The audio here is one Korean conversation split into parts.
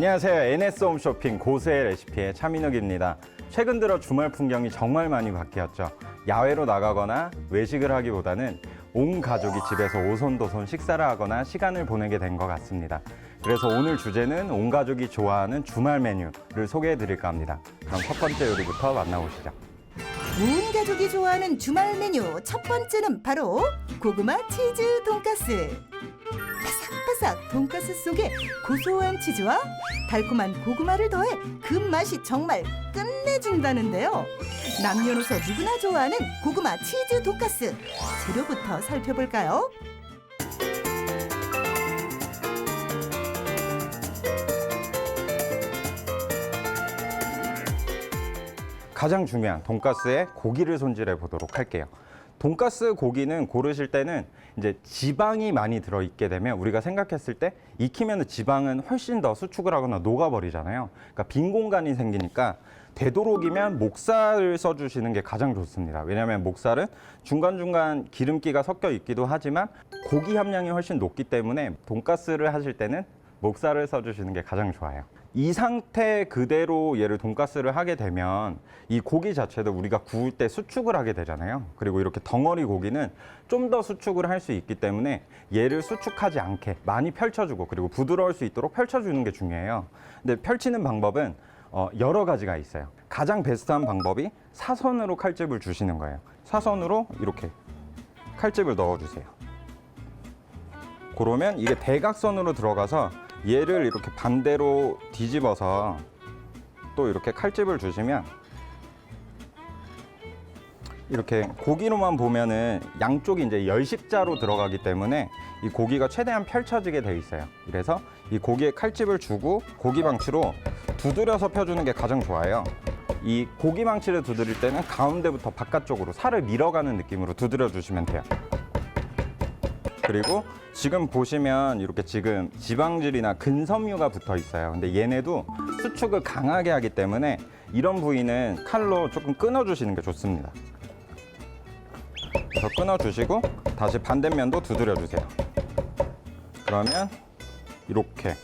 안녕하세요. NS 홈쇼핑 고수의 레시피의 차민욱입니다. 최근 들어 주말 풍경이 정말 많이 바뀌었죠. 야외로 나가거나 외식을 하기보다는 온 가족이 집에서 오손도손 식사를 하거나 시간을 보내게 된 것 같습니다. 그래서 오늘 주제는 온 가족이 좋아하는 주말 메뉴를 소개해 드릴까 합니다. 그럼 첫 번째 요리부터 만나보시죠. 온 가족이 좋아하는 주말 메뉴 첫 번째는 바로 고구마 치즈 돈가스. 바삭바삭 돈가스 속에 고소한 치즈와 달콤한 고구마를 더해 그 맛이 정말 끝내준다는데요. 남녀노소 누구나 좋아하는 고구마 치즈 돈가스. 재료부터 살펴볼까요? 가장 중요한 돈가스의 고기를 손질해 보도록 할게요. 돈가스 고기는 고르실 때는 이제 지방이 많이 들어있게 되면 우리가 생각했을 때 익히면 지방은 훨씬 더 수축을 하거나 녹아버리잖아요. 그러니까 빈 공간이 생기니까 되도록이면 목살을 써주시는 게 가장 좋습니다. 왜냐하면 목살은 중간중간 기름기가 섞여 있기도 하지만 고기 함량이 훨씬 높기 때문에 돈가스를 하실 때는 목살을 써주시는 게 가장 좋아요. 이 상태 그대로 얘를 돈가스를 하게 되면 이 고기 자체도 우리가 구울 때 수축을 하게 되잖아요. 그리고 이렇게 덩어리 고기는 좀 더 수축을 할 수 있기 때문에 얘를 수축하지 않게 많이 펼쳐주고 그리고 부드러울 수 있도록 펼쳐주는 게 중요해요. 근데 펼치는 방법은 여러 가지가 있어요. 가장 베스트한 방법이 사선으로 칼집을 주시는 거예요. 사선으로 이렇게 칼집을 넣어주세요. 그러면 이게 대각선으로 들어가서 얘를 이렇게 반대로 뒤집어서 또 이렇게 칼집을 주시면 이렇게 고기로만 보면은 양쪽이 이제 열십자로 들어가기 때문에 이 고기가 최대한 펼쳐지게 돼 있어요. 그래서 이 고기에 칼집을 주고 고기 망치로 두드려서 펴주는 게 가장 좋아요. 이 고기 망치를 두드릴 때는 가운데부터 바깥쪽으로 살을 밀어가는 느낌으로 두드려 주시면 돼요. 그리고 지금 보시면 이렇게 지금 지방질이나 근섬유가 붙어 있어요. 근데 얘네도 수축을 강하게 하기 때문에 이런 부위는 칼로 조금 끊어주시는 게 좋습니다. 그래서 끊어주시고 다시 반대면도 두드려주세요. 그러면 이렇게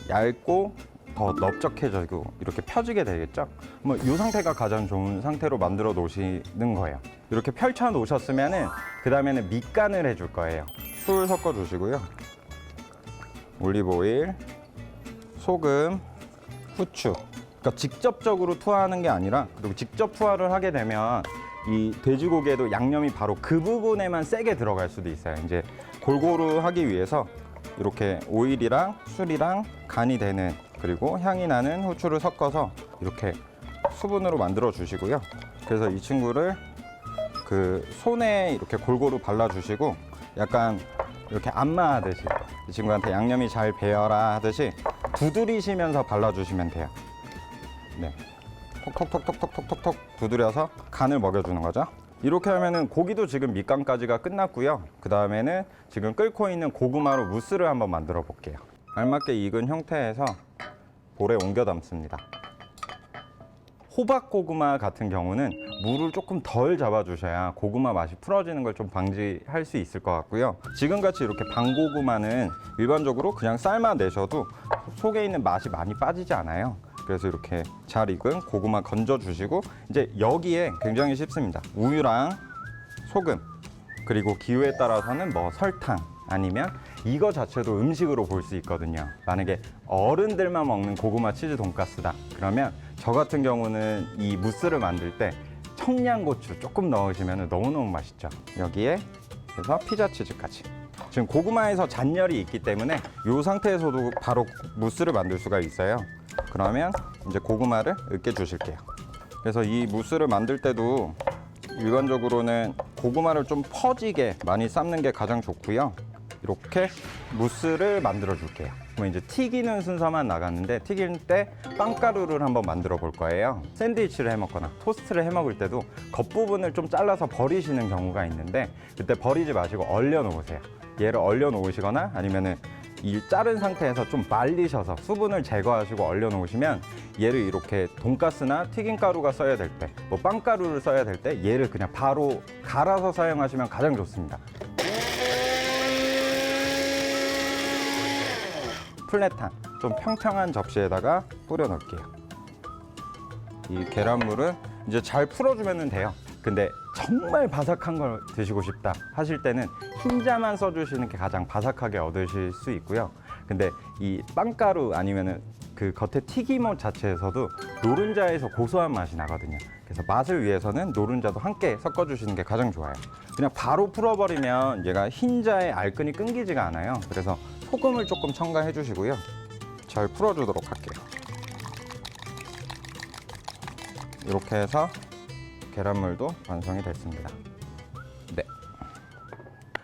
얇고 더 넓적해지고 이렇게 펴지게 되겠죠? 뭐 이 상태가 가장 좋은 상태로 만들어 놓으시는 거예요. 이렇게 펼쳐 놓으셨으면은 그 다음에는 밑간을 해줄 거예요. 술 섞어 주시고요. 올리브 오일, 소금, 후추. 그러니까 직접적으로 투하하는 게 아니라 그리고 직접 투하를 하게 되면 이 돼지고기에도 양념이 바로 그 부분에만 세게 들어갈 수도 있어요. 이제 골고루 하기 위해서 이렇게 오일이랑 술이랑 간이 되는 그리고 향이 나는 후추를 섞어서 이렇게 수분으로 만들어 주시고요. 그래서 이 친구를 그 손에 이렇게 골고루 발라 주시고 약간 이렇게 안마하듯이 이 친구한테 양념이 잘 배어라 하듯이 두드리시면서 발라주시면 돼요. 네, 톡톡톡톡톡톡톡 두드려서 간을 먹여주는 거죠. 이렇게 하면은 고기도 지금 밑간까지가 끝났고요. 그 다음에는 지금 끓고 있는 고구마로 무스를 한번 만들어 볼게요. 알맞게 익은 형태에서 볼에 옮겨 담습니다. 호박 고구마 같은 경우는 물을 조금 덜 잡아주셔야 고구마 맛이 풀어지는 걸 좀 방지할 수 있을 것 같고요. 지금같이 이렇게 방고구마는 일반적으로 그냥 삶아내셔도 속에 있는 맛이 많이 빠지지 않아요. 그래서 이렇게 잘 익은 고구마 건져주시고 이제 여기에 굉장히 쉽습니다. 우유랑 소금 그리고 기호에 따라서는 뭐 설탕 아니면 이거 자체도 음식으로 볼 수 있거든요. 만약에 어른들만 먹는 고구마 치즈 돈가스다 그러면 저 같은 경우는 이 무스를 만들 때 청양고추 조금 넣으시면 너무너무 맛있죠. 여기에 그래서 피자 치즈까지. 지금 고구마에서 잔열이 있기 때문에 이 상태에서도 바로 무스를 만들 수가 있어요. 그러면 이제 고구마를 으깨 주실게요. 그래서 이 무스를 만들 때도 일반적으로는 고구마를 좀 퍼지게 많이 삶는 게 가장 좋고요. 이렇게 무스를 만들어 줄게요. 그럼 이제 튀기는 순서만 나갔는데 튀길 때 빵가루를 한번 만들어 볼 거예요. 샌드위치를 해 먹거나 토스트를 해 먹을 때도 겉부분을 좀 잘라서 버리시는 경우가 있는데 그때 버리지 마시고 얼려 놓으세요. 얘를 얼려 놓으시거나 아니면은 이 자른 상태에서 좀 말리셔서 수분을 제거하시고 얼려 놓으시면 얘를 이렇게 돈가스나 튀김가루가 써야 될 때, 뭐 빵가루를 써야 될 때 얘를 그냥 바로 갈아서 사용하시면 가장 좋습니다. 플랫한 좀 평평한 접시에다가 뿌려 넣을게요. 이 계란물은 이제 잘 풀어주면 돼요. 근데 정말 바삭한 걸 드시고 싶다 하실 때는 흰자만 써주시는 게 가장 바삭하게 얻으실 수 있고요. 근데 이 빵가루 아니면은 그 겉에 튀김옷 자체에서도 노른자에서 고소한 맛이 나거든요. 그래서 맛을 위해서는 노른자도 함께 섞어주시는 게 가장 좋아요. 그냥 바로 풀어버리면 얘가 흰자의 알끈이 끊기지가 않아요. 그래서 소금을 조금 첨가해 주시고요. 잘 풀어주도록 할게요. 이렇게 해서 계란물도 완성이 됐습니다. 네.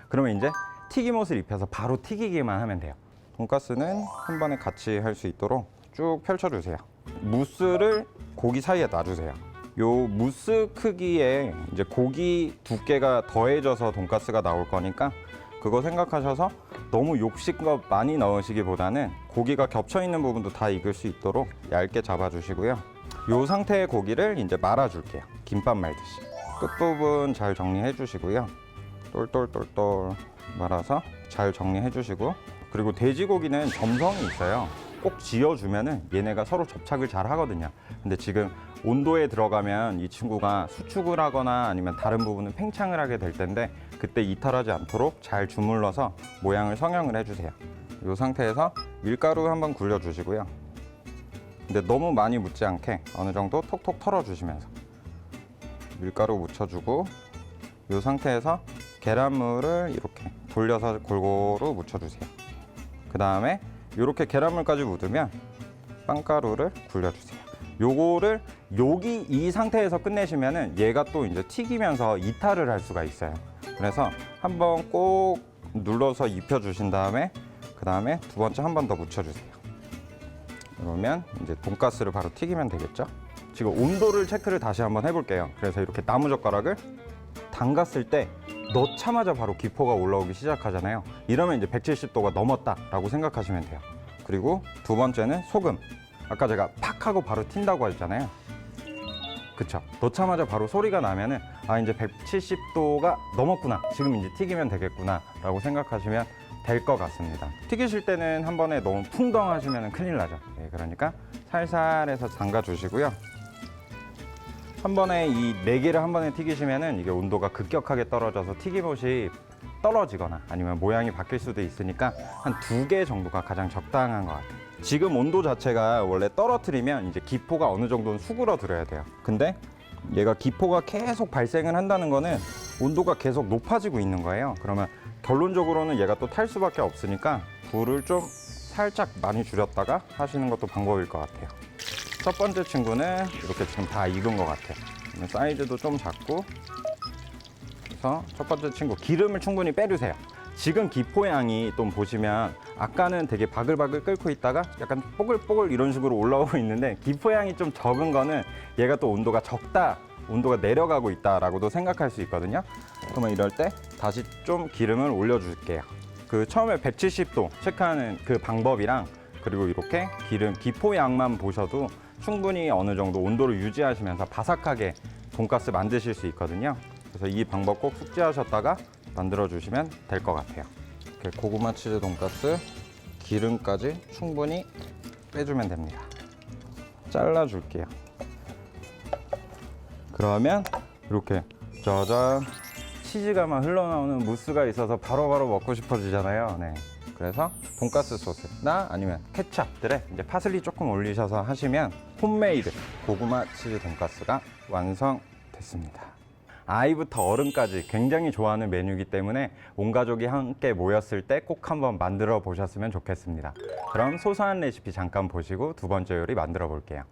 그러면 이제 튀김옷을 입혀서 바로 튀기기만 하면 돼요. 돈가스는 한 번에 같이 할 수 있도록 쭉 펼쳐주세요. 무스를 고기 사이에 놔주세요. 요 무스 크기에 이제 고기 두께가 더해져서 돈가스가 나올 거니까 그거 생각하셔서 너무 욕심껏 많이 넣으시기보다는 고기가 겹쳐 있는 부분도 다 익을 수 있도록 얇게 잡아주시고요. 요 상태의 고기를 이제 말아줄게요. 김밥 말듯이. 끝부분 잘 정리해 주시고요. 똘똘똘똘 말아서 잘 정리해 주시고, 그리고 돼지고기는 점성이 있어요. 꼭 지어주면은 얘네가 서로 접착을 잘 하거든요. 근데 지금 온도에 들어가면 이 친구가 수축을 하거나 아니면 다른 부분은 팽창을 하게 될 텐데 그때 이탈하지 않도록 잘 주물러서 모양을 성형을 해주세요. 이 상태에서 밀가루 한번 굴려주시고요. 근데 너무 많이 묻지 않게 어느 정도 톡톡 털어주시면서 밀가루 묻혀주고, 이 상태에서 계란물을 이렇게 돌려서 골고루 묻혀주세요. 그 다음에 이렇게 계란물까지 묻으면 빵가루를 굴려주세요. 요거를 여기 이 상태에서 끝내시면은 얘가 또 이제 튀기면서 이탈을 할 수가 있어요. 그래서 한번 꼭 눌러서 입혀주신 다음에 그 다음에 두 번째 한 번 더 묻혀주세요. 그러면 이제 돈가스를 바로 튀기면 되겠죠. 지금 온도를 체크를 다시 한번 해볼게요. 그래서 이렇게 나무젓가락을 담갔을 때 넣자마자 바로 기포가 올라오기 시작하잖아요. 이러면 이제 170도가 넘었다라고 생각하시면 돼요. 그리고 두 번째는 소금. 아까 제가 팍 하고 바로 튄다고 했잖아요. 그쵸? 넣자마자 바로 소리가 나면은 아, 이제 170도가 넘었구나. 지금 이제 튀기면 되겠구나 라고 생각하시면 될 것 같습니다. 튀기실 때는 한 번에 너무 풍덩하시면 큰일 나죠. 네, 그러니까 살살 해서 담가 주시고요. 한 번에 이 4개를 한 번에 튀기시면은 이게 온도가 급격하게 떨어져서 튀김옷이 떨어지거나 아니면 모양이 바뀔 수도 있으니까 한 2개 정도가 가장 적당한 것 같아요. 지금 온도 자체가 원래 떨어뜨리면 이제 기포가 어느 정도는 수그러들어야 돼요. 근데 얘가 기포가 계속 발생을 한다는 거는 온도가 계속 높아지고 있는 거예요. 그러면 결론적으로는 얘가 또 탈 수밖에 없으니까 불을 좀 살짝 많이 줄였다가 하시는 것도 방법일 것 같아요. 첫 번째 친구는 이렇게 지금 다 익은 것 같아요. 사이즈도 좀 작고. 그래서 첫 번째 친구 기름을 충분히 빼주세요. 지금 기포향이 또 보시면 아까는 되게 바글바글 끓고 있다가 약간 뽀글뽀글 이런 식으로 올라오고 있는데 기포향이 좀 적은 거는 얘가 또 온도가 적다, 온도가 내려가고 있다라고도 생각할 수 있거든요. 그러면 이럴 때 다시 좀 기름을 올려줄게요. 그 처음에 170도 체크하는 그 방법이랑 그리고 이렇게 기름 기포양만 보셔도 충분히 어느 정도 온도를 유지하시면서 바삭하게 돈가스 만드실 수 있거든요. 그래서 이 방법 꼭 숙지하셨다가 만들어 주시면 될 것 같아요. 이렇게 고구마 치즈 돈가스 기름까지 충분히 빼주면 됩니다. 잘라줄게요. 그러면 이렇게 짜잔 치즈가 막 흘러나오는 무스가 있어서 바로바로 먹고 싶어지잖아요. 네. 그래서 돈가스 소스나 아니면 케찹들에 이제 파슬리 조금 올리셔서 하시면 홈메이드 고구마 치즈 돈가스가 완성됐습니다. 아이부터 어른까지 굉장히 좋아하는 메뉴이기 때문에 온 가족이 함께 모였을 때 꼭 한번 만들어 보셨으면 좋겠습니다. 그럼 소소한 레시피 잠깐 보시고 두 번째 요리 만들어 볼게요.